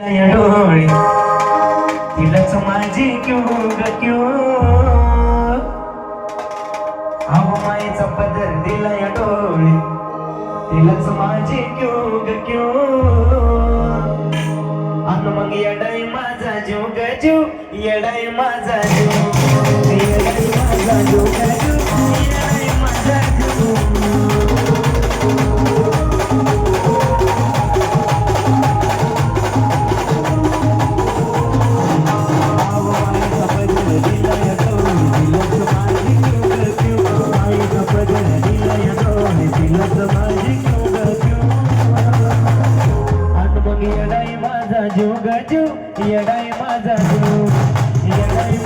या डोळे तिलाच माझी क्यों ग क्यों अहो मायेचा पदर दिला या डोळे तिलाच माझी क्यों ग क्यों अन मग येडाय माझा जीव ग जीव येडाय माझा जीव येडाय माझा जीव ग जीव येडाय माझा जीव येडाय माझा जीव ग जीव येडाय माझा जीव येडाय